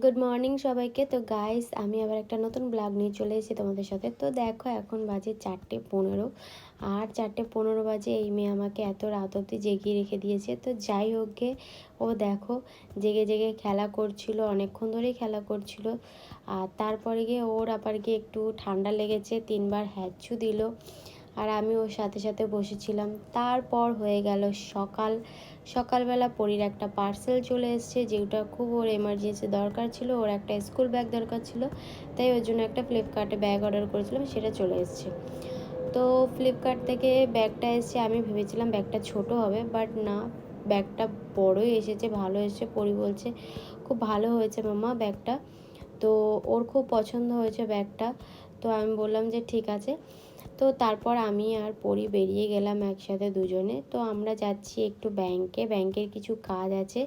Good morning সবাইকে। তো guys, আমি আবার একটা নতুন ব্লগ নিয়ে চলে এসেছি তোমাদের সাথে। তো দেখো, এখন বাজে 4:15, আর 4:15 বাজে এই মেয়ে আমাকে এত রাত অবধি জেগিয়ে রেখে দিয়েছে। তো যাই হোক গে, ও দেখো জেগে জেগে খেলা করছিল, অনেকক্ষণ ধরেই খেলা করছিল। আর তারপরে গিয়ে ওর আবার গিয়ে একটু ঠান্ডা লেগেছে, 3বার হ্যাঁচু দিল। আর আমি ওর সাথে সাথে বসেছিলাম। তারপর হয়ে গেল সকালবেলা পরীর একটা পার্সেল চলে এসেছে, যেটা খুব ওর এমার্জেন্সি দরকার ছিল। ওর একটা স্কুল ব্যাগ দরকার ছিল, তাই ওর জন্য একটা ফ্লিপকার্টে ব্যাগ অর্ডার করেছিলাম, সেটা চলে এসেছে। তো ফ্লিপকার্ট থেকে ব্যাগটা এসেছে, আমি ভেবেছিলাম ব্যাগটা ছোট হবে, বাট না, ব্যাগটা বড়ই এসেছে, ভালো এসেছে। পরি বলছে খুব ভালো হয়েছে মাম্মা ব্যাগটা। তো ওর খুব পছন্দ হয়েছে ব্যাগটা। তো আমি বললাম যে ঠিক আছে। তো তারপর আমি আর পরি বেরিয়ে গেলাম একসাথে দুজনে। তো আমরা যাচ্ছি একটু ব্যাংকের কিছু কাজ আছে,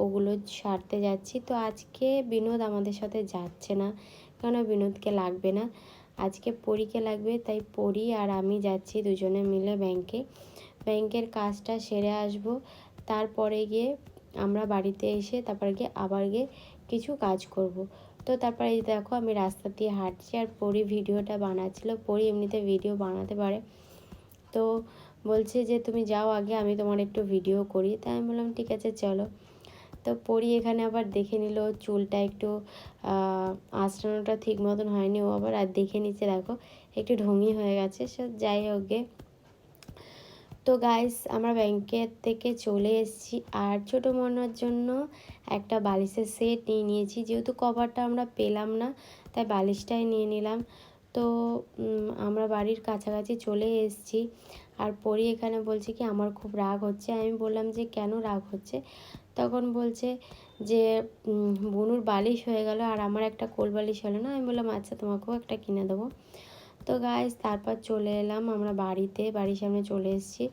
ওগুলো সারতে যাচ্ছি। তো আজকে বিনোদ আমাদের সাথে যাচ্ছে না, কেন বিনোদকে লাগবে না, আজকে পরীকে লাগবে। তাই পরি আর আমি যাচ্ছি দুজনে মিলে ব্যাংকের কাজটা সেরে আসব। তারপরে গিয়ে আমরা বাড়িতে এসে তারপরে গিয়ে আবার গিয়ে কিছু কাজ করব। তো তারপরে এই দেখো আমি রাস্তা দিয়ে হাঁটছি, আর পরি ভিডিওটা বানাচ্ছিল। পরি এমনিতে ভিডিও বানাতে পারে। তো বলছে যে তুমি যাও আগে, আমি তোমার একটু ভিডিও করি। তাই আমি বললাম ঠিক আছে চলো। তো পরি এখানে আবার দেখে নিল চুলটা একটু আঁচড়ানোটা ঠিক মতন হয়নি, ও আবার আর দেখে নিচ্ছে, দেখো একটু ঢঙি হয়ে গেছে। সে যাই হোক গে। তো গাইস, আমরা ব্যাংকের থেকে চলে এসেছি, আর ছোটো মনার জন্য একটা বালিশের সেট নিয়ে নিয়েছি। যেহেতু কভারটা আমরা পেলাম না, তাই বালিশটাই নিয়ে নিলাম। তো আমরা বাড়ির কাছাকাছি চলে এসেছি। আর পরি এখানে বলছে কি আমার খুব রাগ হচ্ছে। আমি বললাম যে কেন রাগ হচ্ছে? তখন বলছে যে বুনুর বালিশ হয়ে গেল আর আমার একটা কোল বালিশ হলো না। আমি বললাম আচ্ছা, তোমাকেও একটা কিনে দেবো। তো গাইস, তারপর চলে এলাম আমরা বাড়ির সামনে চলে এসেছি।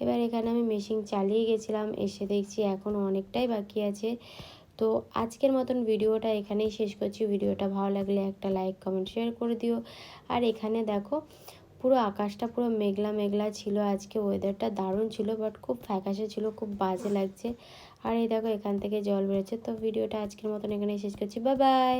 এবার এখানে আমি মেশিন চালিয়ে গেছিলাম, এসে দেখছি এখনও অনেকটাই বাকি আছে। তো আজকের মতন ভিডিওটা এখানেই শেষ করছি। ভিডিওটা ভালো লাগলে একটা লাইক কমেন্ট শেয়ার করে দিও। আর এখানে দেখো পুরো আকাশটা পুরো মেঘলা মেঘলা ছিল, আজকে ওয়েদারটা দারুণ ছিল, বাট খুব ফ্যাকাশে ছিল, খুব বাজে লাগছে। আর এই দেখো এখান থেকে জল বেরোচ্ছে। তো ভিডিওটা আজকের মতন এখানেই শেষ করছি। Bye bye.